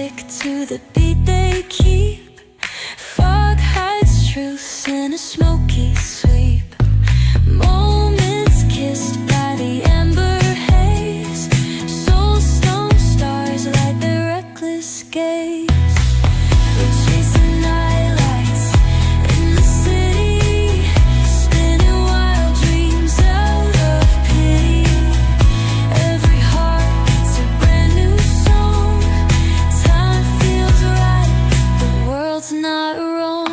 tick to the beat they keep. Fog hides truth in a smoky sweep. Moments kissed by the amber haze. Soulstone stars light their reckless gaze. We're chasing nightlights in the city, spinning wild dreams out of pity. Every heart beats a brand new song. Time feels right, the world's not wrong.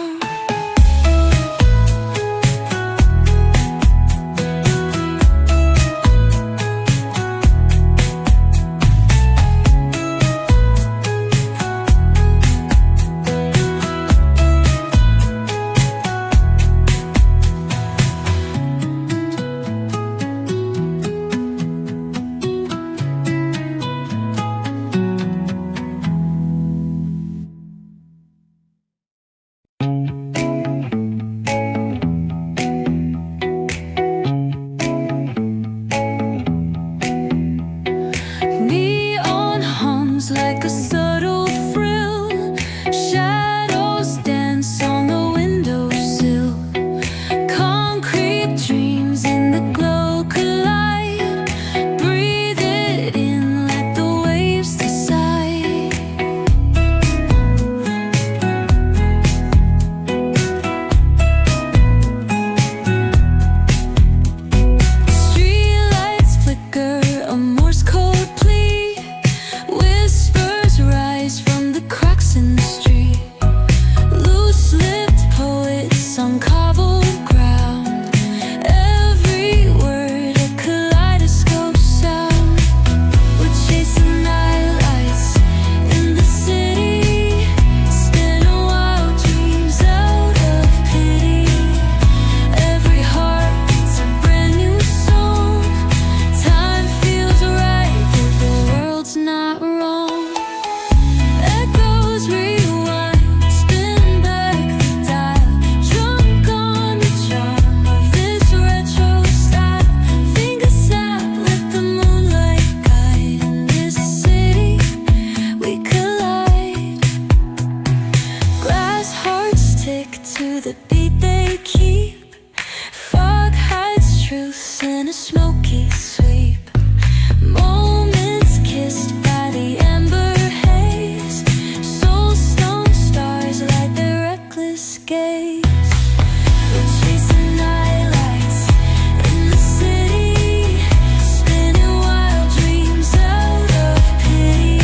Neon hums like a subtle thrill. Shadows dance on the windowsill. Concrete dreams in the glow collide. Breathe it in, let the waves decide. Streetlights flicker, a Morse code plea. Whispers rise from the cracks in the street. Loose-lipped poets on cobbled ground. Every word a kaleidoscope sound. We're chasing nightlights in the city, spinning wild dreams out of pity. Every heart beats a brand new song. Time feels right, the world's not wrong. Echoes rewind, spin back the dial. Drunk on the charm of this retro style. Fingers snap, let the moonlight guide. In this city, we collide. Glass hearts tick to the beat they keep. Fog hides truth in a smoky sweep. Moments kissed by the amber haze. Soulstone stars light their reckless gaze. We're chasing nightlights in the city, spinning wild dreams out of pity.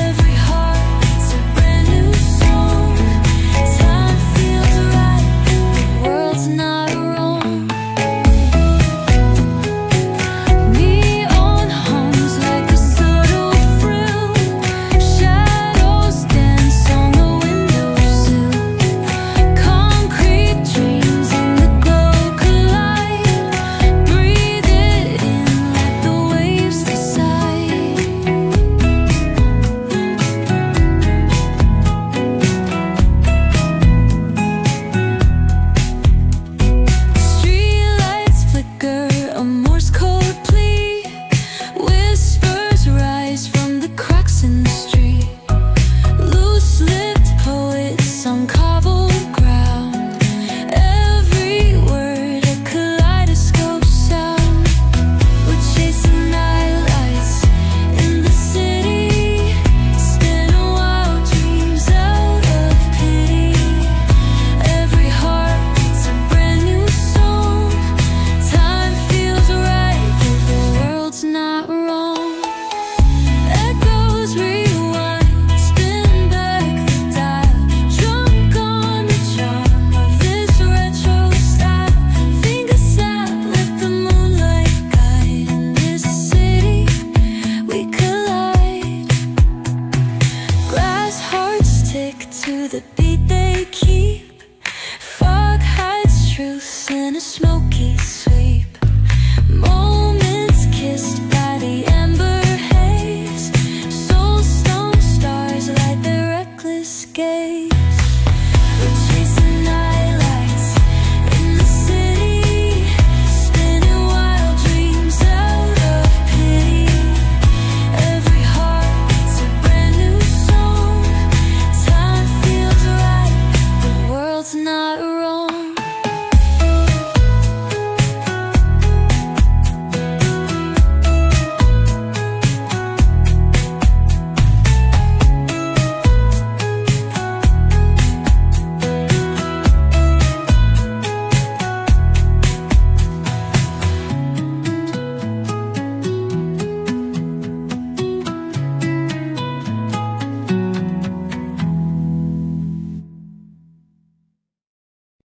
Every heart beats a brand new song. Time feels right, the world's not wrong. Neon hums like a subtle thrill. Shadows dance on the windowsill. Concrete dreams in the glow collide. Breathe it in, let the waves decide. Streetlights flicker, a Morse code plea. Whispers rise from the cracks in the street. Loose-lipped poets on cobbled ground. Every word a kaleidoscope sound. We're chasing nightlights in the city, spinning wild dreams out of pity. Every heart beats a brand new song. Time feels right, the world's not wrong. Echoes rewind, spin back the dial. Drunk on the charm of this retro style. Fingers snap, let the moonlight guide. In this city, we collide. Glass hearts tick to the beat they keep. Fog hides truth in a smoke